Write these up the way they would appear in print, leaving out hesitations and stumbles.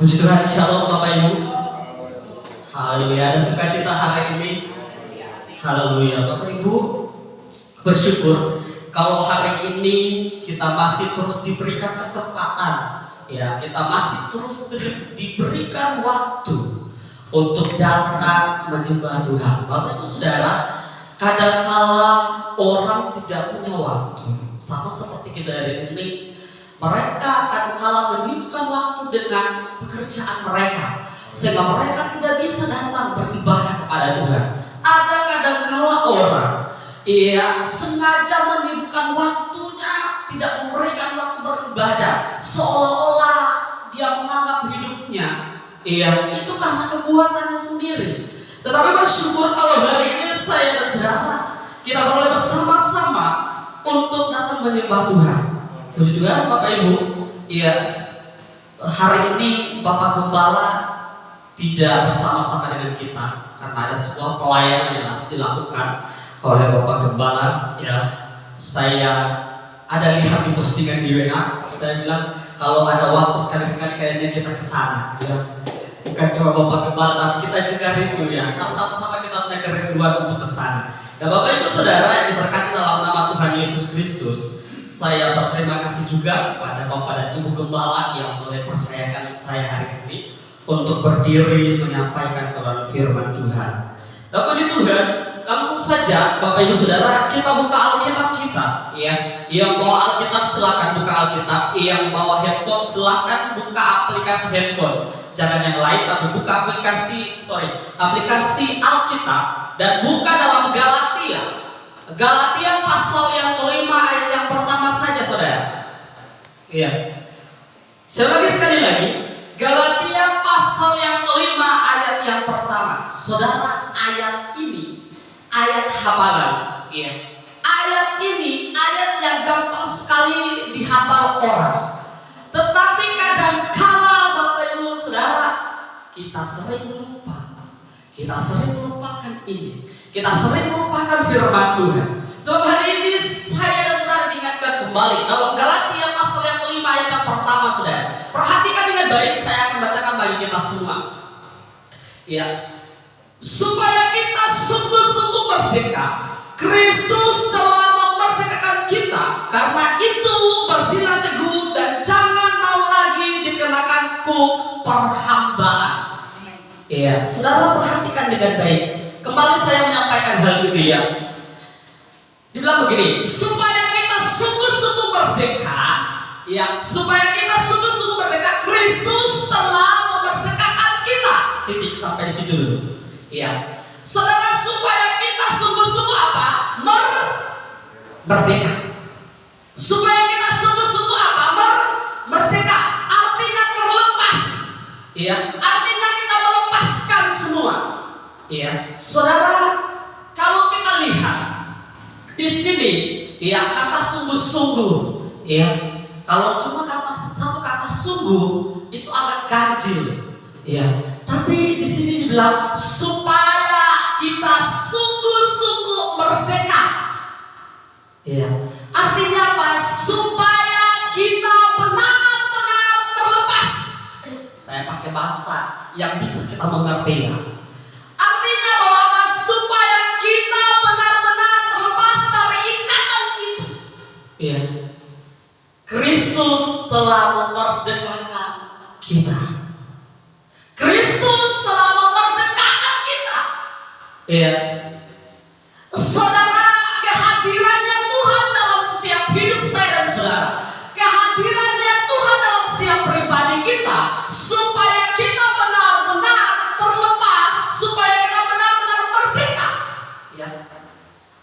Puji Tuhan, shalom Bapak Ibu. Haleluya, ada sukacita hari ini. Haleluya, Bapak Ibu bersyukur kalau hari ini kita masih terus diberikan kesempatan, ya, kita masih terus diberikan waktu untuk datang menyembah Tuhan. Bapak Ibu Saudara, kadangkala orang tidak punya waktu, sama seperti kita hari ini. Mereka kadangkala menyibukkan waktu dengan pekerjaan mereka, sehingga mereka tidak bisa datang beribadah kepada Tuhan. Ada kadangkala orang sengaja menyibukkan waktunya, tidak memberikan waktu beribadah, seolah-olah dia menganggap hidupnya itu karena kekuatannya sendiri. Tetapi bersyukur kalau hari ini saya dan saudara kita boleh bersama-sama untuk datang menyembah Tuhan. Puji Tuhan Bapak Ibu, hari ini Bapak Gembala tidak bersama-sama dengan kita karena ada sebuah pelayanan yang harus dilakukan oleh Bapak Gembala. Saya ada lihat di postingan di WA, saya bilang kalau ada waktu sekali-sekali kayaknya kita ke sana, bukan cuma Bapak Gembala tapi kita juga rindu, kalau sama-sama kita punya kerinduan untuk ke sana. Dan Bapak Ibu Saudara yang diberkati dalam nama Tuhan Yesus Kristus, saya berterima kasih juga kepada Bapak dan Ibu Gembala yang boleh percayakan saya hari ini untuk berdiri menyampaikan kebenaran firman Tuhan. Dan puji Tuhan, langsung saja Bapak Ibu Saudara kita buka Alkitab kita, Yang bawa Alkitab silakan buka Alkitab, yang bawa handphone silakan buka aplikasi handphone. Jangan yang lain, tapi buka aplikasi Alkitab dan buka dalam Galatia pasal yang kelima ayat yang pertama saja, saudara. Sekali lagi, Galatia pasal yang kelima ayat yang pertama. Saudara, ayat ini ayat hafalan. Ayat ini ayat yang gampang sekali dihafal orang. Tetapi kadang-kala Bapak Ibu Saudara, kita sering lupa. Kita sering melupakan ini. Kita sering melupakan firman Tuhan. Sebab hari ini saya dan saudara diingatkan kembali dalam Galatia pasal yang kelima ayat yang pertama, saudara. Perhatikan dengan baik, saya akan bacakan bagi kita semua. Supaya kita sungguh-sungguh merdeka, Kristus telah memerdekakan kita. Karena itu berdirilah teguh dan jangan mau lagi dikenakan kuk perhambaan. Saudara perhatikan dengan baik. Kembali saya menyampaikan hal ini, Dibilang begini, supaya kita sungguh-sungguh merdeka, supaya kita sungguh-sungguh merdeka, Kristus telah memerdekakan kita. Titik sampai di situ dulu. Saudara, supaya kita sungguh-sungguh apa? Merdeka. Supaya kita sungguh-sungguh apa? Merdeka. Artinya terlepas. Artinya kita melepaskan semua. Saudara, kalau kita lihat di sini, kata sungguh-sungguh, kalau cuma satu kata sungguh itu agak ganjil, tapi di sini dibilang supaya kita sungguh-sungguh merdeka. Artinya apa? Supaya kita benar-benar terlepas. Saya pakai bahasa yang bisa kita mengerti, Artinya bahwa supaya kita benar-benar terlepas dari ikatan itu. Kristus telah memerdekakan kita. Kristus telah memerdekakan kita. Saudara, kehadirannya Tuhan dalam setiap hidup saya dan saudara, kehadirannya Tuhan dalam setiap pribadi kita, supaya kita benar-benar terlepas, supaya kita benar-benar merdeka.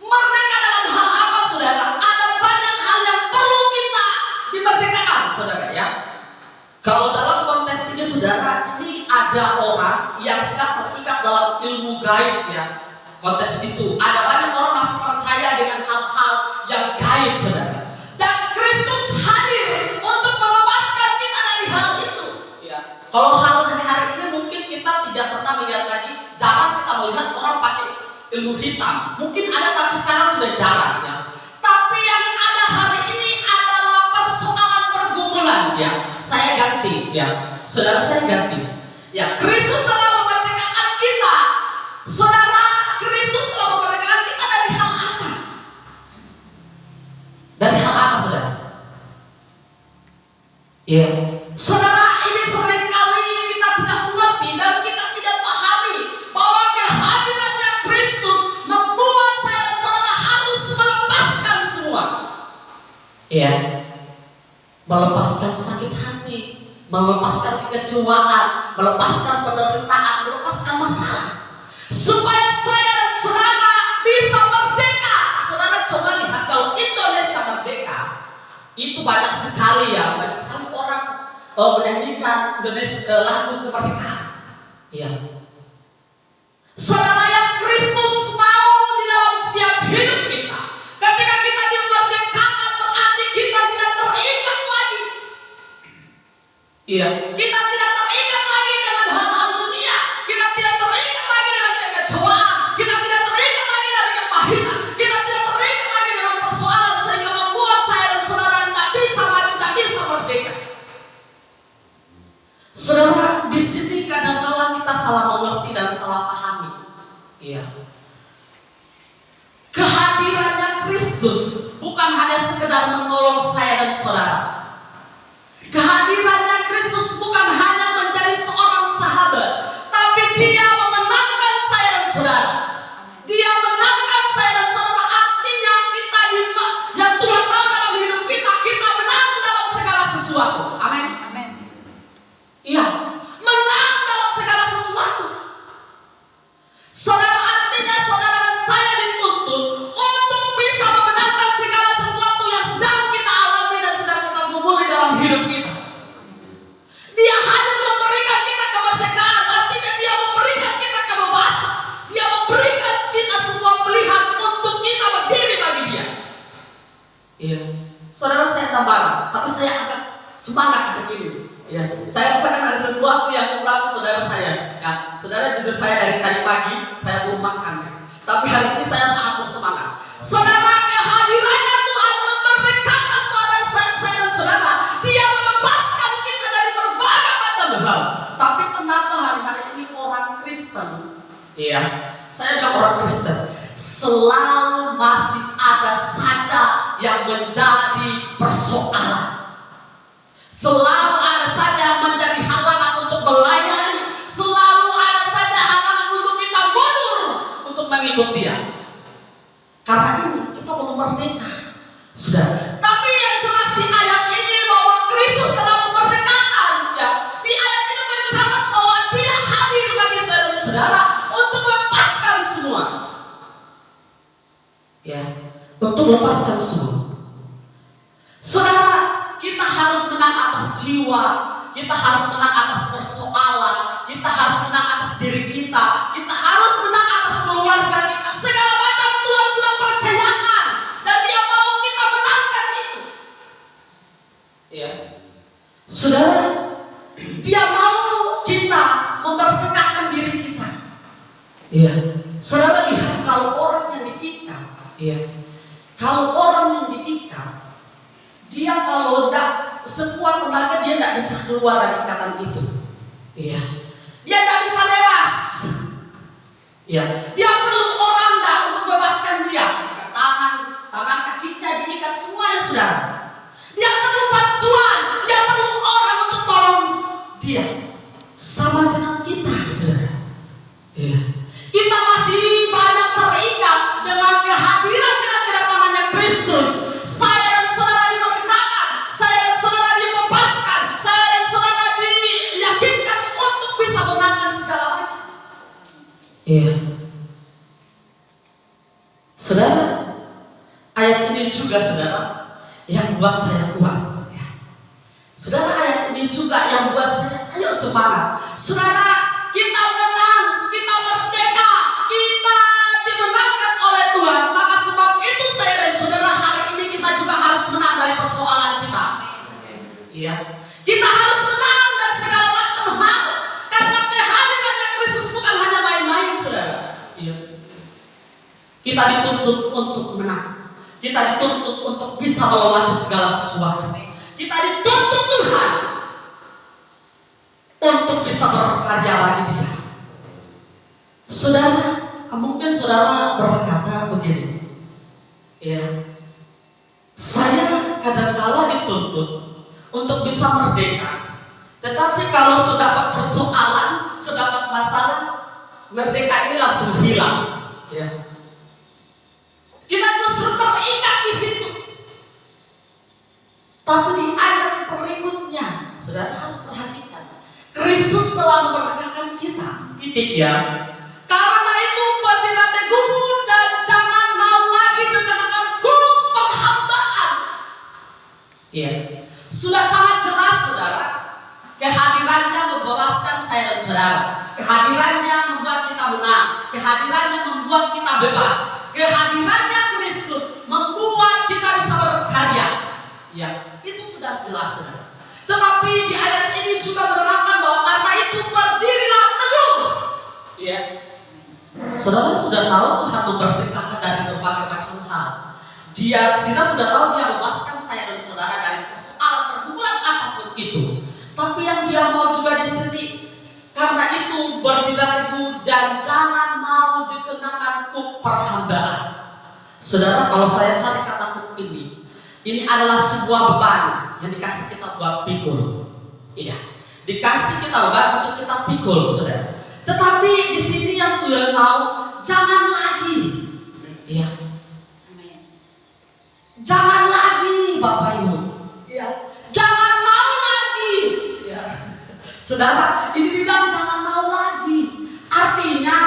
Merdeka dalam hal apa, saudara? Ada banyak hal yang perlu kita dimerdekakan, saudara, Kalau dalam konteks ini, saudara, ini ada orang yang sedang terikat dalam ilmu gaib, Konteks itu, ada banyak orang masih percaya dengan hal-hal yang gaib, saudara. Dan Kristus hadir untuk melepaskan kita dari hal itu. Kalau hal hari ini mungkin kita tidak pernah melihat lagi, jarang kita melihat orang pakai ilmu hitam. Mungkin ada, tapi sekarang sudah jarang, Tapi yang ada hari ini adalah persoalan pergumulan, Saya saya ganti ya. Saudara saya ganti. Ya, Kristus telah memerdekakan kita. Saudara, Kristus telah memerdekakan kita dari hal apa? Dari hal apa, saudara? Ya, saudara, ini seringkali kita tidak mengerti dan kita tidak pahami bahwa kehadirannya Kristus membuat saya dan saudara harus melepaskan semua. Ya, melepaskan sakit hati, melepaskan kekecewaan, melepaskan penderitaan, melepaskan masalah, supaya saya dan saudara bisa merdeka. Saudara coba lihat, kalau Indonesia merdeka, itu banyak sekali ya, banyak sekali orang menyanyikan Indonesia lagu kemerdekaan. Ya, saudara, yang Kristus mau di dalam setiap hidup kita. Ketika kita dimerdekakan, berarti kita tidak terikat lagi. Iya, kita tidak terikat lagi dengan hal-hal dunia. Kita tidak terikat lagi dengan kekecewaan. Kita tidak terikat lagi dengan kepahitan. Kita tidak terikat lagi dengan persoalan sehingga membuat saya dan saudara tidak bisa maju, tidak bisa merdeka. Saudara, di sini kadang-kala kita salah mengerti dan salah pahami. Iya. Kehadirannya Kristus bukan hanya sekedar menolong saya dan saudara. Kehadirannya Kristus bukan hanya menjadi seorang sahabat, tapi Dia memenangkan saya dan saudara. Dia menangkan saya dan saudara, artinya kita yang Tuhan mau dalam hidup kita, kita menang dalam segala sesuatu. Amin. Amin. Iya, menang dalam segala sesuatu. Saudara, artinya saudara dan saya dituntut untuk bisa memenangkan segala sesuatu yang sedang kita alami dan sedang kita gumuli dalam hidup kita. Dia hanya memberikan kita kemerdekaan, artinya Dia memberikan kita kebebasan. Dia memberikan kita semua pilihan untuk kita berdiri bagi Dia. Iya, saudara, saya tambah, tapi saya agak semangat hari ini. Ya, saya rasakan ada sesuatu yang kurang saudara saya. Ya, saudara, jujur saya dari tadi pagi saya belum makan. Tapi hari ini saya sangat bersemangat. Saudara, kehadirannya Tuhan memerdekakan saudara saya dan saudara. Dia membebaskan kita dari berbagai macam hal. Tapi kenapa hari-hari ini orang Kristen? Iya, saya bilang orang Kristen selalu masih ada saja yang menjadi persoalan. Selalu ada saja yang menjadi halangan untuk melayani. Selalu ada saja halangan untuk kita mundur untuk mengikuti Dia. Karena ini kita belum merdeka, sudah. Tapi yang jelas di ayat ini bahwa Kristus telah memerdekakan. Ya, di ayat ini mencatat bahwa Dia hadir bagi saya dan saudara untuk melepaskan semua. Ya, untuk melepaskan semua. Saudara, kita harus menang atas jiwa, kita harus menang atas persoalan, kita harus menang atas diri kita, kita harus menang atas keluarga kita. Segala macam Tuhan sudah percayakan dan Dia mau kita menangkan itu. Ya, saudara, Dia mau kita memerdekakan diri kita. Ya, saudara, lihat kalau orang yang diikat, ya, kalau orang yang diikat, dia kalau tidak sekuat tenaga dia tidak bisa keluar dari ikatan itu. Iya. Dia tidak bisa bebas. Iya. Dia perlu orang untuk membebaskan dia. Tangan kakinya diikat semuanya, saudara. Dia perlu bantuan. Dia perlu orang untuk tolong dia. Sama dengan kita, saudara. Iya. Kita masih banyak terikat dengan kehadiran dengan kedatangannya Kristus. Saya dan saudara dimerdekakan, saya dan saudara dibebaskan, saya dan saudara diyakinkan untuk bisa menangkan segala macam. Iya. Saudara, ayat ini juga saudara yang buat saya kuat. Ya. Saudara, ayat ini juga yang buat saya ayo semangat. Saudara, kita menang, kita merdeka, kita dimenangkan oleh Tuhan. Maka sebab itu saya dan saudara hari ini kita juga harus menang dari persoalan kita. Iya. Kita harus menang dari segala macam hal. Karena kehadirannya Kristus bukan hanya main-main, saudara. Iya. Kita dituntut untuk menang. Kita dituntut untuk bisa melewati segala sesuatu. Kita dituntut Tuhan berkarya lagi dia. Saudara, mungkin saudara berkata begini, ya, saya kadangkala dituntut untuk bisa merdeka, tetapi kalau sudah dapat persoalan, sudah dapat masalah, merdeka ini langsung hilang. Ya. Kita justru terikat di situ. Tapi di ayat berikutnya, saudara harus perhatikan, Kristus telah memerdekakan kita. Titik ya. Karena itu berdirilah teguh dan jangan mau lagi dikenakan hukum penghambaan. Ya. Sudah sangat jelas saudara, kehadirannya membebaskan saya dan saudara. Kehadirannya membuat kita menang. Kehadirannya membuat kita bebas. Kehadirannya Kristus membuat kita bisa berkarya. Ya, itu sudah jelas saudara. Tetapi di ayat ini juga menerangkan bahwa karena itu berdirilah teguh. Ya. Saudara sudah tahu Tuhan memerdekakan dari berbagai macam hal. Kita sudah tahu dia membebaskan saya dan saudara dari persoalan pergumulan apapun itu. Tapi yang dia mau juga di sini, karena itu berdirilah teguh dan jangan mau dikenakan hukum perhambaan. Saudara, kalau saya cari kata hukum ini adalah sebuah beban yang dikasih kita buat pikul. Iya, dikasih kita beban untuk kita pikul, saudara. Tetapi di sini yang Tuhan mau, jangan lagi. Iya. Jangan lagi, Bapak Ibu. Iya. Jangan mau lagi. Iya. Saudara, ini dibilang jangan mau lagi. Artinya,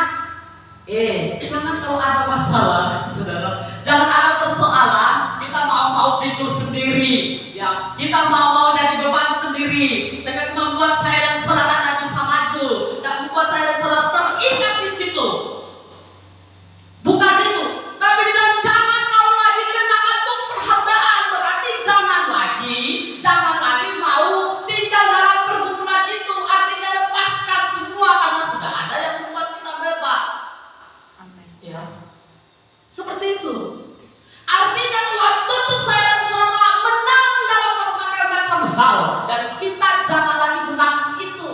jangan kalau ada masalah, saudara, jangan ada persoalan, kita mau pikul sendiri. Ya, kita mau jadi beban sendiri. Sehingga membuat saya dan saudara tidak bisa maju, dan membuat saya dan saudara terikat di situ. Bukan itu, tapi dan jangan mau lagi kenakan hukum perhambaan. Berarti jangan lagi mau tinggal dalam pergumulan itu. Artinya lepaskan semua karena sudah ada yang membuat kita bebas. Amin. Ya, seperti itu. Artinya Tuhan tuntut saya dan saudara menang dalam berbagai macam hal, dan kita jangan lagi menahan itu,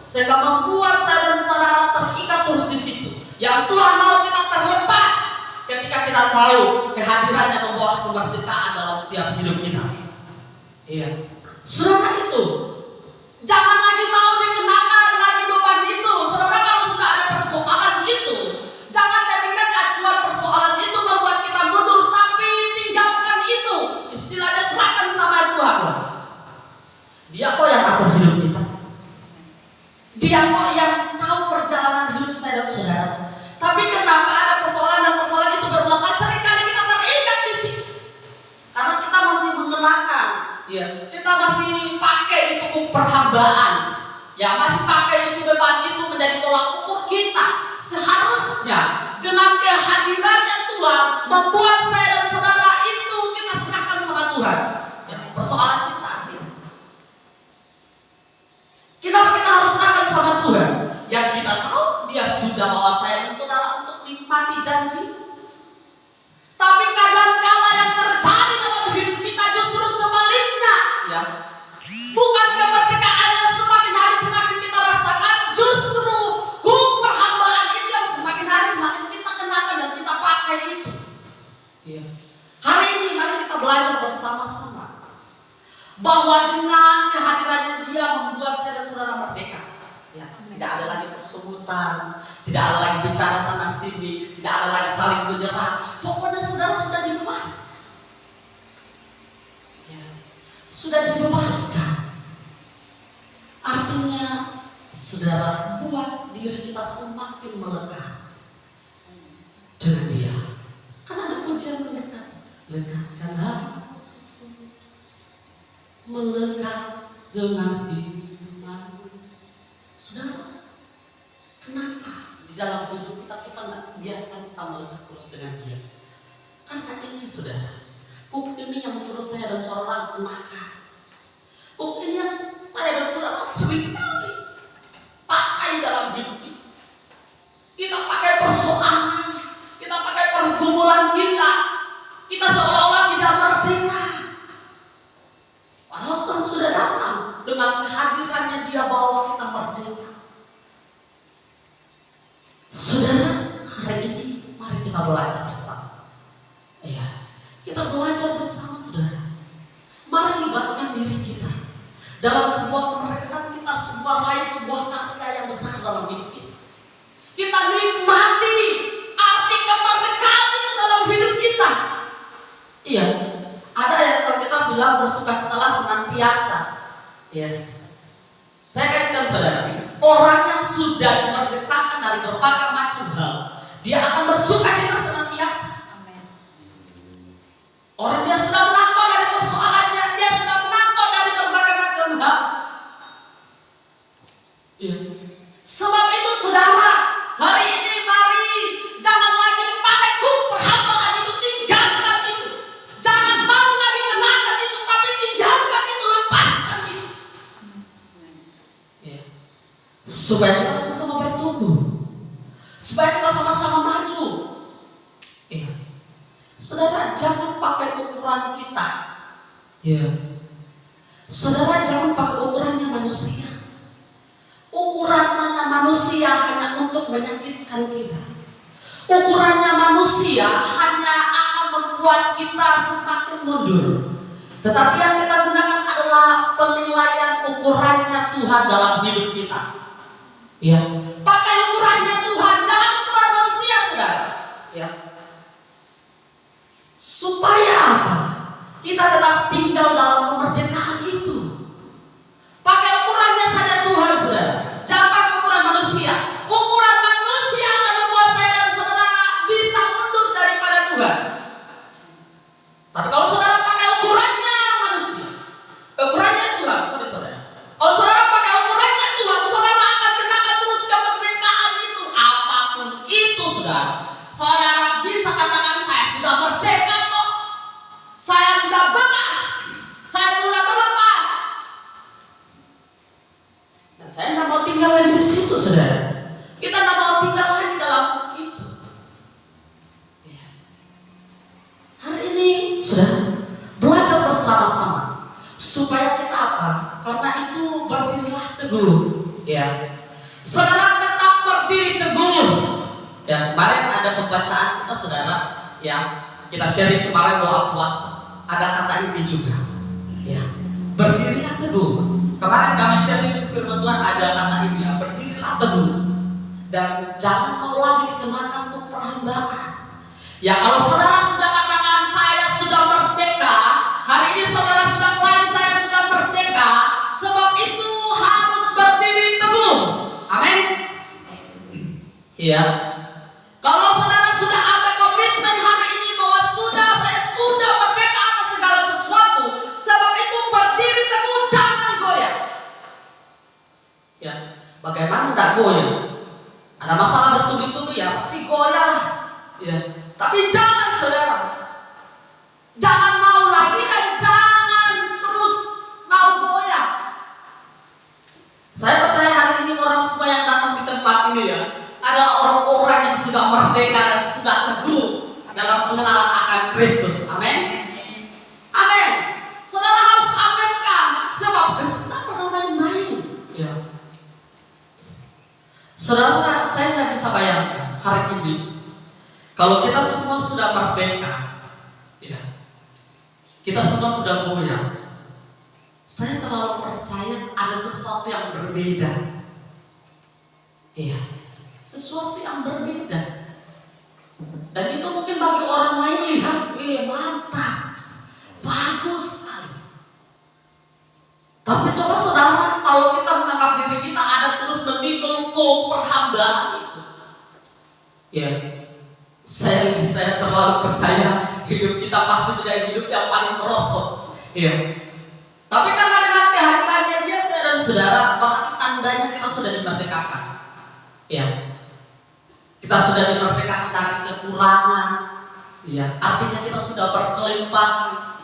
sehingga membuat saya dan saudara terikat terus di situ. Yang Tuhan mau kita terlepas ketika kita tahu kehadirannya membawa kemerdekaan dalam setiap hidup kita. Iya. Saudara, itu jangan lagi mau dikenakan lagi beban itu. Saudara, kalau sudah ada persoalan itu, jangan jadikan acuan persoalan itu membuat kita mundur, tapi tinggalkan itu. Istilahnya serahkan sama Tuhan. Dia kok yang atur hidup kita. Dia kok yang tahu perjalanan hidup saya dan saudara. Tapi kenapa ada persoalan dan persoalan itu berulang, seringkali kita terikat di situ. Karena kita masih mengenakan, ya, kita masih pakai itu hukum perhambaan. Ya, masih pakai itu beban itu menjadi tolak ukur kita. Seharusnya dengan kehadirannya Tuhan membuat saya dan saudara itu kita serahkan sama Tuhan. Ya, persoalan kita. Kenapa kita harus serahkan sama Tuhan? Yang kita tahu dia sudah bawa saya dan saudara untuk nikmati janji. Tapi kadang-kala yang terjadi dalam hidup kita justru sebaliknya. Ya. Bukan kemerdekaan yang semakin hari semakin kita rasakan, justru hukum perhambaan itu yang semakin hari semakin kita kenakan dan kita pakai itu. Ya. Hari ini mari kita belajar bersama-sama bahwa dengan kehadirannya dia membuat saya dan saudara merdeka. Ya, tidak ada lagi persekutuan, tidak ada lagi bicara sana sini, tidak ada lagi saling menyerang. Pokoknya saudara sudah dibebaskan. Ya, sudah dibebaskan. Artinya saudara buat diri kita semakin melekat dengan dia. Karena ada pujian melekat, lekatkan hati, melekat dengan firman. Saudara, kenapa di dalam hidup kita nggak biarkan kita melekat terus dengan dia? Karena ini saudara, hukum ini yang terus saya dan saudara kenakan. Hukum ini yang saya dan saudara sering kali pakai dalam hidup kita. Kita pakai persoalan, kita pakai pergumulan kita seolah-olah tidak merdeka. Padahal Tuhan sudah datang dengan kehadirannya dia bawa kita merdeka. sebuah kemerdekaan kita raih sebuah karya yang besar dalam hidup kita. Kita nikmati arti kemerdekaan itu dalam hidup kita. Iya, ada yang kita bilang bersukacitalah senantiasa. Iya. Saya katakan saudara, orang yang sudah dimerdekakan dari berbagai macam hal, dia akan bersukacita senantiasa. Amen. Orang yang sudah menangkap dari persoalannya, dia sudah menangkap dari berbagai macam hal. Iya. Sebab itu saudara, hari ini mari jangan lagi pakai perhambaan itu, tinggalkan itu. Jangan mau lagi kenakan itu, tapi tinggalkan itu, lepaskan itu. Ya. Supaya kita sama-sama bertumbuh, supaya kita sama-sama maju. Ya. Saudara, jangan pakai ukuran kita. Ya. Saudara, jangan pakai ukurannya manusia. Ukurannya manusia hanya untuk menyakitkan kita. Ukurannya manusia hanya akan membuat kita semakin mundur. Tetapi yang kita gunakan adalah penilaian ukurannya Tuhan dalam hidup kita. Ya, pakai ukurannya Tuhan, jangan ukuran manusia, saudara. Ya, supaya apa? Kita tetap tinggal dalam kemerdekaan itu. Pakai ukurannya saja Tuhan, saudara. Jangan pakai ukuran manusia. Ukuran manusia akan membuat saya dan saudara bisa mundur daripada Tuhan. Tapi kalau saudara pakai ukurannya manusia, ukurannya Tuhan, saudara. Kalau saudara pakai ukurannya Tuhan, saudara akan kenakan terus kemerdekaan itu, apapun itu, saudara. Saudara bisa katakan saya sudah merdeka kok, saya sudah bebas, saya sudah terlepas. Dan saya tidak mau tinggal lagi di situ, saudara. Kita tidak mau tinggal lagi dalam itu. Ya. Hari ini, saudara, belajar bersama-sama supaya kita apa? Karena itu berdirilah teguh. Ya, saudara tetap berdiri teguh. Ya, kemarin ada pembacaan kita, saudara, yang kita sharing kemarin doa puasa. Ada kata ini juga. Ya, berdirilah teguh. Kemarin kami sharing firman Tuhan ada kata ini, ya, berdirilah teguh. Dan jangan mau lagi dikenakan perhambaan. Ya, kalau saudara sudah katakan saya sudah merdeka, hari ini saudara sudah klaim saya sudah merdeka, sebab itu harus berdiri teguh. Amin. Iya. Kalau saudara sudah ada komitmen hari ini bahwa saya sudah merdeka atas segala sesuatu, sebab itu berdiri teguh, jangan goyah. Ya, bagaimana tidak goyah? Ada masalah bertubi-tubi ya pasti goyah. Ya, tapi jangan, saudara. Jangan mau lagi dan jangan terus mau goyah. Saya percaya hari ini orang semua yang datang di tempat ini ya adalah orang-orang yang sudah merdeka dan sudah teguh dalam pengenalan akan Kristus. Amin. Amin. Saudara harus aminkan, sebab Kristus tak pernah main-main. Ya. Saudara, saya tidak bisa bayangkan hari ini kalau kita semua sudah merdeka, ya, kita semua sudah goyah. Saya terlalu percaya ada sesuatu yang berbeda. Iya, sesuatu yang berbeda. Dan itu mungkin bagi orang lain lihat, mantap, bagus sekali. Tapi coba saudara, kalau kita menganggap diri kita ada terus menimbul perhambaan itu, ya, saya terlalu percaya hidup kita pasti menjadi hidup yang paling merosot. Ya. Tapi karena dengan kehadirannya Dia, saya dan saudara, berarti tandanya kita sudah dimerdekakan. Ya. Kita sudah dimerdekakan dari kekurangan. Ya. Artinya kita sudah berkelimpahan.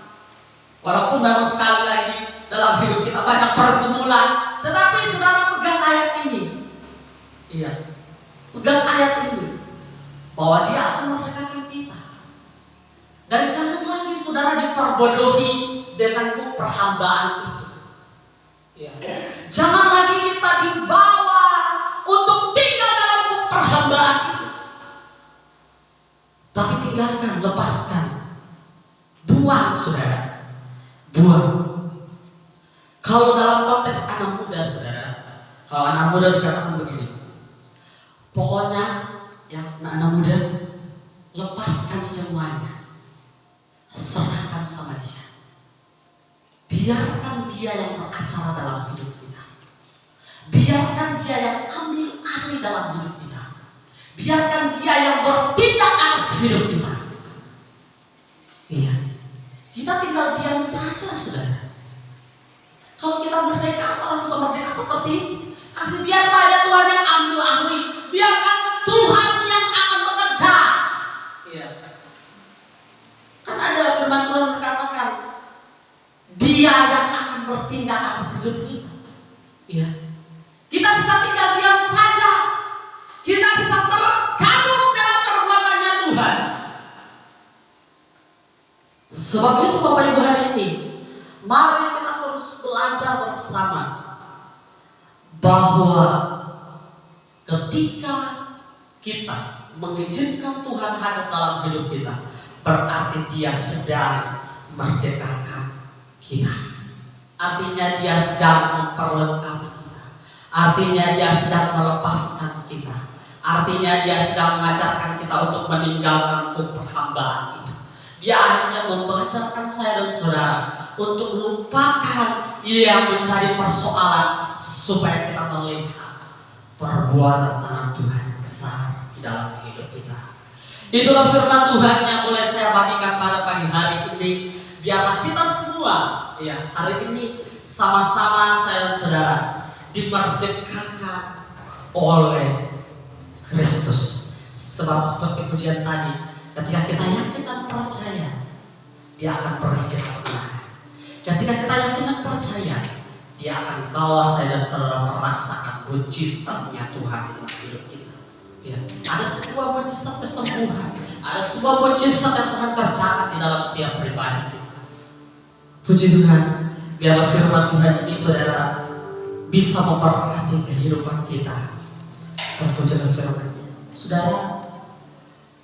Walaupun memang sekali lagi dalam hidup kita banyak pergumulan, tetapi saudara pegang ayat ini. Iya. Pegang ayat ini, bahwa Dia akan memerdekakan kita. Dan jangan lagi saudara diperbodohi dengan perhambaan itu. Ya. Jangan lagi kita dibawa untuk tinggal dalam perhambaan itu. Tapi tinggalkan, lepaskan, buang, saudara, buang. Kalau dalam konteks Anak muda dikatakan begini, pokoknya ya anak muda, lepaskan semuanya, serahkan sama dia. Biarkan dia yang beracara dalam hidup kita. Biarkan dia yang ambil alih dalam hidup kita. Biarkan dia yang bertindak atas hidup kita. Iya, kita tinggal diam saja, saudara. Kalau kita merdeka, orang bisa merdeka seperti itu. Kasih biar saja Tuhan yang ambil alih. Biarkan Tuhan yang akan bekerja. Iya. Kan ada firman Tuhan berkatakan, Dia yang akan bertindak atas hidup kita. Iya. Kita bisa tinggal diam saja. Kita bisa terkagum dengan perbuatannya Tuhan. Sebab itu Bapak Ibu hari ini, mari kita terus belajar bersama bahwa ketika kita mengizinkan Tuhan hadir dalam hidup kita, berarti Dia sedang merdekakan kita. Artinya Dia sedang memperlengkapi kita. Artinya Dia sedang melepaskan kita. Artinya Dia sedang mengajarkan kita untuk meninggalkan perhambaan itu. Dia akhirnya mengajarkan saya dan saudara untuk lupakan yang menjadi persoalan, supaya kita melihat perbuatan tangan Tuhan yang besar di dalam hidup kita. Itulah firman Tuhan yang boleh saya bagikan pada pagi hari ini. Biarlah kita semua ya hari ini sama-sama saya dan saudara dimerdekakan oleh Kristus. Sebab seperti pujian tadi, ketika kita yakin dan percaya, Dia akan beri kita kemenangan. Ketika kita yakin dan percaya, Dia akan bawa saya dan saudara merasakan mujizatnya Tuhan di dalam hidup kita. Ya. Ada sebuah mujizat kesembuhan, ada sebuah mujizat yang Tuhan kerjakan di dalam setiap pribadi kita. Puji Tuhan, biarlah firman Tuhan ini saudara bisa memberkati kehidupan kita. Terpujilah firman-Nya. Saudara,